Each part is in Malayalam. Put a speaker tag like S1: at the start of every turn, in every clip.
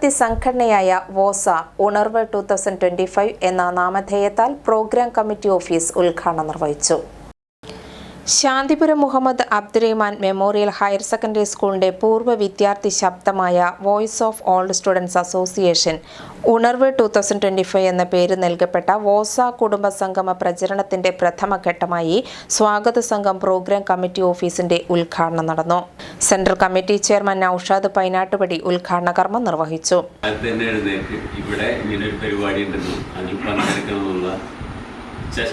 S1: വിദ്യാർത്ഥി സംഘടനയായ വോസ ഉണർവ് 2025 എന്ന നാമധേയത്താൽ പ്രോഗ്രാം കമ്മിറ്റി ഓഫീസ് ഉദ്ഘാടനം നിർവഹിച്ചു. Shanthipuram Muhammad Abdurahman memorial higher secondary സ്കൂളിന്റെ പൂർവ്വ വിദ്യാർത്ഥി ശബ്ദമായ voice of old students association ഉണർവ് 2025 എന്ന പേര് നൽകപ്പെട്ട വോസ കുടുംബ സംഗമ പ്രചരണത്തിന്റെ പ്രഥമ ഘട്ടമായി സ്വാഗത സംഘം പ്രോഗ്രാം കമ്മിറ്റി ഓഫീസിന്റെ ഉദ്ഘാടനം നടന്നു. സെൻട്രൽ കമ്മിറ്റി ചെയർമാൻ നൌഷാദ് പൈനാട്ടുപടി ഉദ്ഘാടന കർമ്മം നിർവഹിച്ചു.
S2: ഇവിടെ ഇങ്ങനെ ഒരു പരിപാടി ഉണ്ടെന്നും അതിൽ പങ്കെടുക്കണമെന്നുള്ള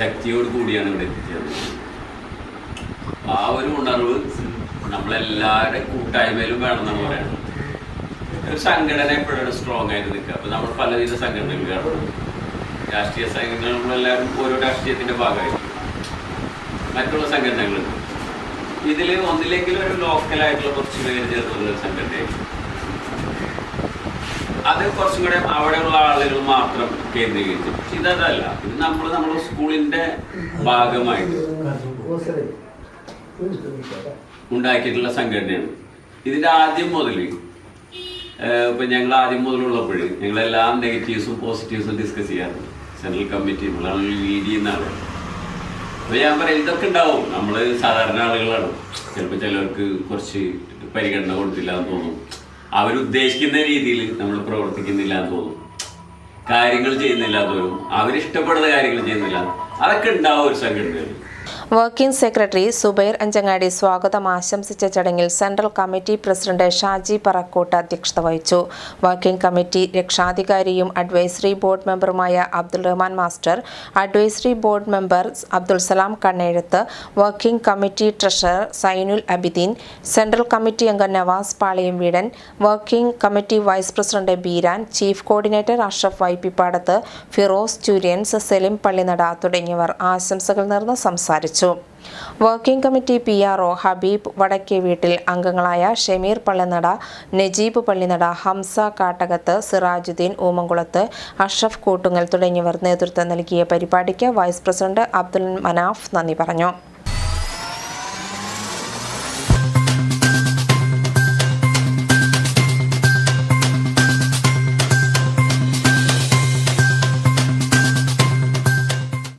S2: ശക്തിയോട് കൂടിയാണ് ഇവിടെ എത്തിച്ചത്. ആ ഒരു ഉണർവ് നമ്മളെല്ലാവരുടെ കൂട്ടായ്മയിലും വേണമെന്നാണ് പറയുന്നത്. ഒരു സംഘടന എപ്പോഴും സ്ട്രോങ് ആയിട്ട് നിൽക്കുക. അപ്പോൾ നമ്മൾ പലവിധ സംഘടനകൾ കാണുന്നു. രാഷ്ട്രീയ സംഘടനകളെല്ലാവരും ഓരോ രാഷ്ട്രീയത്തിൻ്റെ ഭാഗമായിട്ട് മറ്റുള്ള സംഘടനകളുണ്ട്. ഇതിൽ ഒന്നില്ലെങ്കിലും ഒരു ലോക്കലായിട്ടുള്ള കുറച്ച് പേര് ചേർന്നുള്ള സംഘടനയായിരിക്കും. അത് കുറച്ചും കൂടെ അവിടെയുള്ള ആളുകൾ മാത്രം കേന്ദ്രീകരിച്ചു. പക്ഷെ ഇതല്ല, ഇത് നമ്മുടെ സ്കൂളിൻ്റെ ഭാഗമായിട്ട് ഉണ്ടാക്കിയിട്ടുള്ള സംഘടനയാണ്. ഇതിൻ്റെ ആദ്യം മുതൽ ഇപ്പം ഞങ്ങൾ ആദ്യം മുതലുള്ളപ്പോൾ ഞങ്ങളെല്ലാം നെഗറ്റീവ്സും പോസിറ്റീവ്സും ഡിസ്കസ് ചെയ്യാറുണ്ട്. സെൻട്രൽ കമ്മിറ്റി നമ്മളാണ് ലീഡ് ചെയ്യുന്ന ആളുകൾ. അപ്പോൾ ഞാൻ പറയാം, ഇതൊക്കെ ഉണ്ടാവും. നമ്മൾ സാധാരണ ആളുകളാണ്. ചിലപ്പോൾ ചിലർക്ക് കുറച്ച് പരിഗണന കൊടുത്തില്ല എന്ന് തോന്നും. അവരുദ്ദേശിക്കുന്ന രീതിയിൽ നമ്മൾ പ്രവർത്തിക്കുന്നില്ല എന്ന് തോന്നും. കാര്യങ്ങൾ ചെയ്യുന്നില്ല എന്ന് തോന്നും. അവരിഷ്ടപ്പെടുന്ന കാര്യങ്ങൾ ചെയ്യുന്നില്ല. അതൊക്കെ ഉണ്ടാവും ഒരു സംഘടനയിൽ.
S1: വർക്കിംഗ് സെക്രട്ടറി സുബൈർ അഞ്ചങ്ങാടി സ്വാഗതം ആശംസിച്ച ചടങ്ങിൽ central committee president Shaji Parakkot അധ്യക്ഷത വഹിച്ചു. വർക്കിംഗ് കമ്മിറ്റി രക്ഷാധികാരിയും അഡ്വൈസറി ബോർഡ് മെമ്പറുമായ Abdul Rahman master, advisory board member Abdul Salam Kannezhuthu, working committee treasurer Zainul Abideen, central committee അംഗം Navas Palayam Veedan, working committee vice president Beeran, chief coordinator Ashraf Vaippippadath, Firos Churyans, Selim Pallinada തുടങ്ങിയവർ ആശംസകൾ നേർന്ന് സംസാരിച്ചു. വർക്കിംഗ് കമ്മിറ്റി PRO ഹബീബ് വടക്കേ വീട്ടിൽ, അംഗങ്ങളായ ഷമീർ പള്ളിനട, നജീബ് പള്ളിനട, ഹംസ കാട്ടകത്ത്, സിറാജുദ്ദീൻ ഊമംകുളത്ത്, അഷ്റഫ് കൂട്ടുങ്ങൽ തുടങ്ങിയവർ നേതൃത്വം നൽകിയ പരിപാടിക്ക് വൈസ് പ്രസിഡന്റ് അബ്ദുൽ മനാഫ് നന്ദി പറഞ്ഞു.